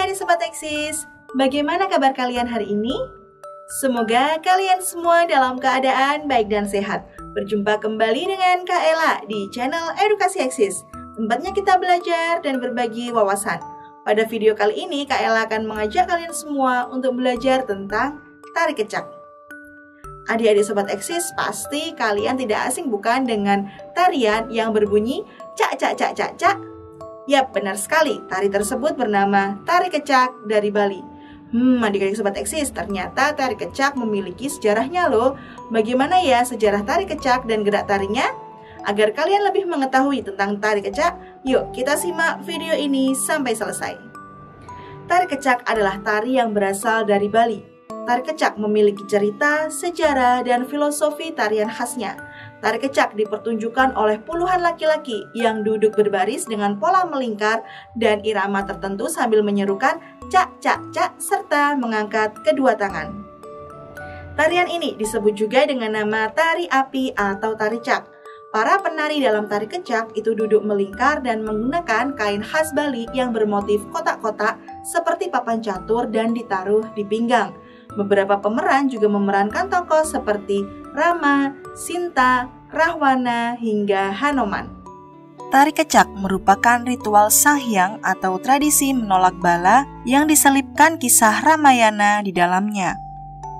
adik Sobat Eksis, bagaimana kabar kalian hari ini? Semoga kalian semua dalam keadaan baik dan sehat. Berjumpa kembali dengan Kak Ella di channel Edukasi Eksis. Tempatnya kita belajar dan berbagi wawasan. Pada video kali ini, Kak Ella akan mengajak kalian semua untuk belajar tentang tari kecak. Adik-adik Sobat Eksis, pasti kalian tidak asing bukan dengan tarian yang berbunyi cak cak cak cak cak. Yap, benar sekali, tari tersebut bernama tari kecak dari Bali. Adik-adik Sobat Eksis, ternyata tari kecak memiliki sejarahnya loh. Bagaimana ya sejarah tari kecak dan gerak tarinya? Agar kalian lebih mengetahui tentang tari kecak, yuk kita simak video ini sampai selesai. Tari kecak adalah tari yang berasal dari Bali. Tari kecak memiliki cerita, sejarah, dan filosofi tarian khasnya. Tari kecak dipertunjukkan oleh puluhan laki-laki yang duduk berbaris dengan pola melingkar dan irama tertentu sambil menyerukan cak cak cak serta mengangkat kedua tangan. Tarian ini disebut juga dengan nama tari api atau tari cak. Para penari dalam tari kecak itu duduk melingkar dan menggunakan kain khas Bali yang bermotif kotak-kotak seperti papan catur dan ditaruh di pinggang. Beberapa pemeran juga memerankan tokoh seperti Rama, Sinta, Rahwana, hingga Hanoman. Tari kecak merupakan ritual Sanghyang atau tradisi menolak bala yang diselipkan kisah Ramayana di dalamnya.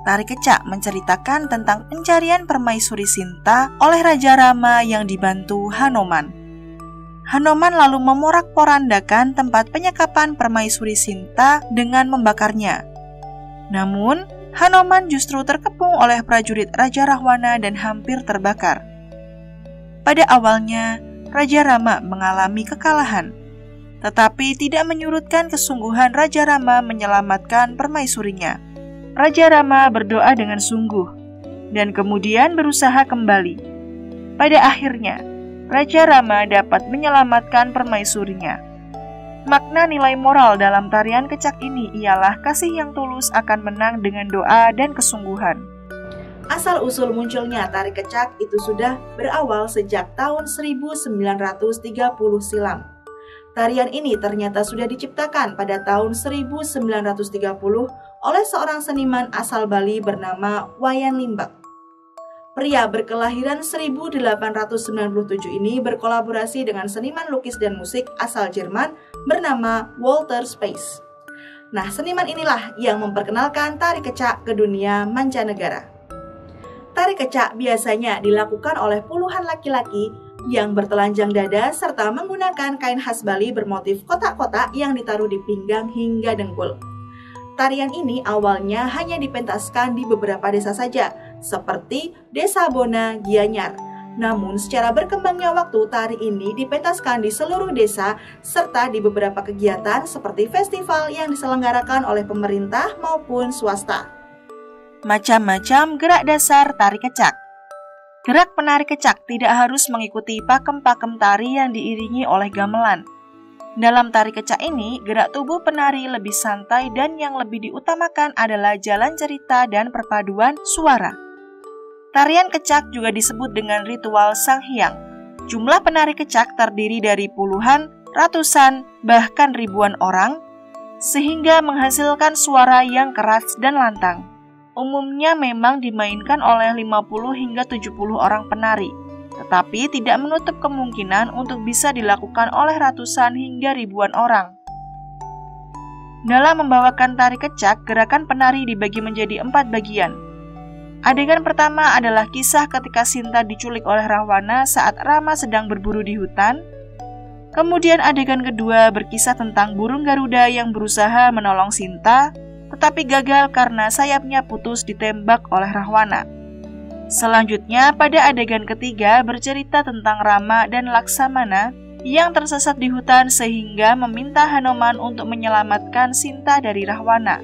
Tari kecak menceritakan tentang pencarian permaisuri Sinta oleh Raja Rama yang dibantu Hanoman. Hanoman lalu memorak-porandakan tempat penyekapan permaisuri Sinta dengan membakarnya. Namun, Hanoman justru terkepung oleh prajurit Raja Rahwana dan hampir terbakar. Pada awalnya, Raja Rama mengalami kekalahan, tetapi tidak menyurutkan kesungguhan Raja Rama menyelamatkan permaisurinya. Raja Rama berdoa dengan sungguh, dan kemudian berusaha kembali. Pada akhirnya, Raja Rama dapat menyelamatkan permaisurinya. Makna nilai moral dalam tarian kecak ini ialah kasih yang tulus akan menang dengan doa dan kesungguhan. Asal-usul munculnya tari kecak itu sudah berawal sejak tahun 1930 silam. Tarian ini ternyata sudah diciptakan pada tahun 1930 oleh seorang seniman asal Bali bernama Wayan Limbak. Pria berkelahiran 1897 ini berkolaborasi dengan seniman lukis dan musik asal Jerman bernama Walter Spaes. Nah, seniman inilah yang memperkenalkan tari kecak ke dunia mancanegara. Tari kecak biasanya dilakukan oleh puluhan laki-laki yang bertelanjang dada serta menggunakan kain khas Bali bermotif kotak-kotak yang ditaruh di pinggang hingga dengkul. Tarian ini awalnya hanya dipentaskan di beberapa desa saja, seperti Desa Bona, Gianyar. Namun secara berkembangnya waktu, tari ini dipentaskan di seluruh desa serta di beberapa kegiatan seperti festival yang diselenggarakan oleh pemerintah maupun swasta. Macam-macam gerak dasar tari kecak. Gerak penari kecak tidak harus mengikuti pakem-pakem tari yang diiringi oleh gamelan. Dalam tari kecak ini, gerak tubuh penari lebih santai dan yang lebih diutamakan adalah jalan cerita dan perpaduan suara. Tarian kecak juga disebut dengan ritual Sanghyang. Jumlah penari kecak terdiri dari puluhan, ratusan, bahkan ribuan orang, sehingga menghasilkan suara yang keras dan lantang. Umumnya memang dimainkan oleh 50 hingga 70 orang penari, tetapi tidak menutup kemungkinan untuk bisa dilakukan oleh ratusan hingga ribuan orang. Dalam membawakan tari kecak, gerakan penari dibagi menjadi 4 bagian. Adegan pertama adalah kisah ketika Sinta diculik oleh Rahwana saat Rama sedang berburu di hutan. Kemudian adegan kedua berkisah tentang burung Garuda yang berusaha menolong Sinta, tetapi gagal karena sayapnya putus ditembak oleh Rahwana. Selanjutnya, pada adegan ketiga bercerita tentang Rama dan Laksamana yang tersesat di hutan sehingga meminta Hanoman untuk menyelamatkan Sinta dari Rahwana.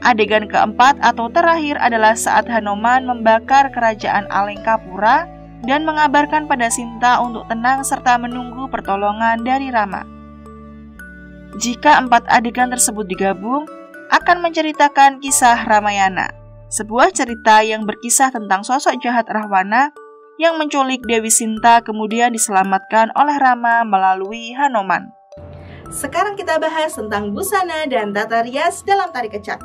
Adegan keempat atau terakhir adalah saat Hanoman membakar kerajaan Alengkapura dan mengabarkan pada Sinta untuk tenang serta menunggu pertolongan dari Rama. Jika 4 adegan tersebut digabung, akan menceritakan kisah Ramayana. Sebuah cerita yang berkisah tentang sosok jahat Rahwana yang menculik Dewi Sinta kemudian diselamatkan oleh Rama melalui Hanoman. Sekarang kita bahas tentang busana dan tata rias dalam tari kecak.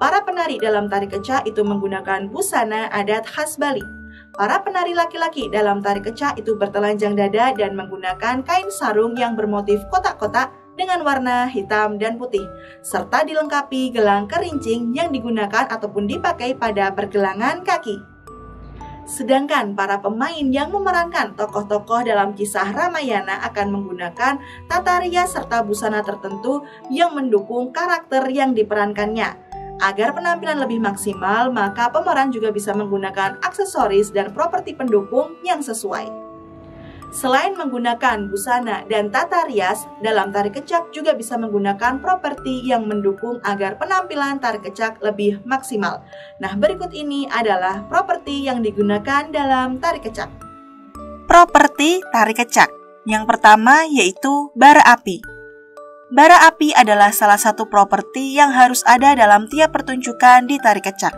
Para penari dalam tari kecak itu menggunakan busana adat khas Bali. Para penari laki-laki dalam tari kecak itu bertelanjang dada dan menggunakan kain sarung yang bermotif kotak-kotak dengan warna hitam dan putih, serta dilengkapi gelang kerincing yang digunakan ataupun dipakai pada pergelangan kaki. Sedangkan para pemain yang memerankan tokoh-tokoh dalam kisah Ramayana akan menggunakan tata rias serta busana tertentu yang mendukung karakter yang diperankannya. Agar penampilan lebih maksimal, maka pemeran juga bisa menggunakan aksesoris dan properti pendukung yang sesuai. Selain menggunakan busana dan tata rias, dalam tari kecak juga bisa menggunakan properti yang mendukung agar penampilan tari kecak lebih maksimal. Nah, berikut ini adalah properti yang digunakan dalam tari kecak. Properti tari kecak. Yang pertama yaitu bara api. Bara api adalah salah satu properti yang harus ada dalam tiap pertunjukan di tari kecak.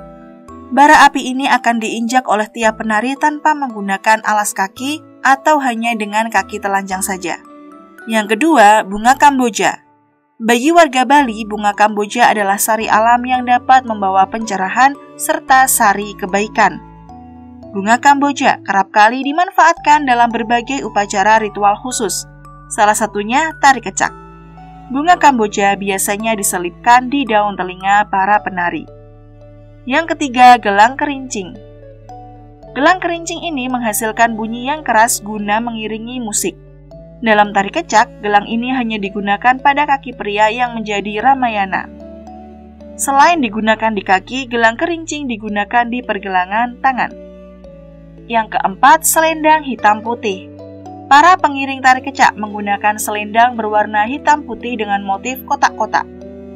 Bara api ini akan diinjak oleh tiap penari tanpa menggunakan alas kaki atau hanya dengan kaki telanjang saja. Yang kedua, bunga kamboja. Bagi warga Bali, bunga kamboja adalah sari alam yang dapat membawa pencerahan serta sari kebaikan. Bunga kamboja kerap kali dimanfaatkan dalam berbagai upacara ritual khusus, salah satunya tari kecak. Bunga kamboja biasanya diselipkan di daun telinga para penari. Yang ketiga, gelang kerincing. Gelang kerincing ini menghasilkan bunyi yang keras guna mengiringi musik. Dalam tari kecak, gelang ini hanya digunakan pada kaki pria yang menjadi Ramayana. Selain digunakan di kaki, gelang kerincing digunakan di pergelangan tangan. Yang keempat, selendang hitam putih. Para pengiring tari kecak menggunakan selendang berwarna hitam putih dengan motif kotak-kotak.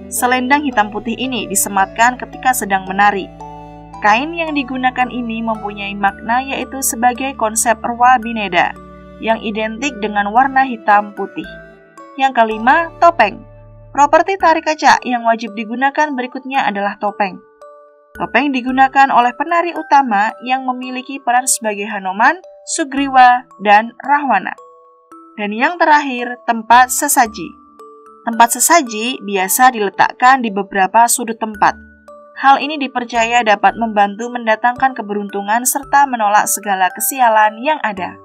Selendang hitam putih ini disematkan ketika sedang menari. Kain yang digunakan ini mempunyai makna yaitu sebagai konsep Rwa Bineda yang identik dengan warna hitam putih. Yang kelima, topeng. Properti tari kecak yang wajib digunakan berikutnya adalah topeng. Topeng digunakan oleh penari utama yang memiliki peran sebagai Hanuman, Sugriwa, dan Rahwana. Dan yang terakhir, tempat sesaji. Tempat sesaji biasa diletakkan di beberapa sudut tempat. Hal ini dipercaya dapat membantu mendatangkan keberuntungan serta menolak segala kesialan yang ada.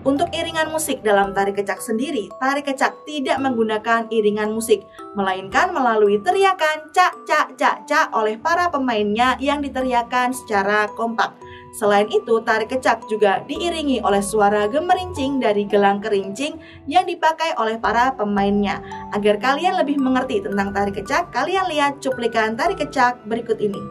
Untuk iringan musik dalam tari kecak sendiri, tari kecak tidak menggunakan iringan musik, melainkan melalui teriakan cak cak cak cak oleh para pemainnya yang diteriakan secara kompak. Selain itu, tari kecak juga diiringi oleh suara gemerincing dari gelang kerincing yang dipakai oleh para pemainnya. Agar kalian lebih mengerti tentang tari kecak, kalian lihat cuplikan tari kecak berikut ini.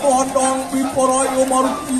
Tondong Biporoyo Maruki.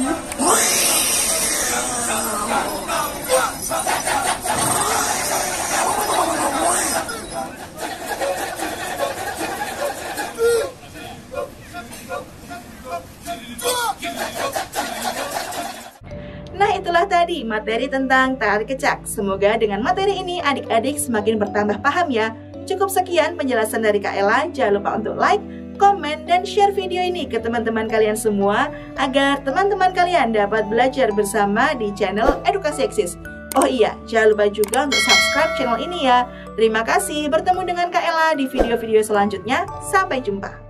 Nah, itulah tadi materi tentang tari kecak. Semoga dengan materi ini adik-adik semakin bertambah paham ya. Cukup sekian penjelasan dari Kak Ella. Jangan lupa untuk like, komen, dan share video ini ke teman-teman kalian semua agar teman-teman kalian dapat belajar bersama di channel Edukasi Eksis. Oh iya, jangan lupa juga untuk subscribe channel ini ya. Terima kasih, bertemu dengan Kak Ella di video-video selanjutnya. Sampai jumpa.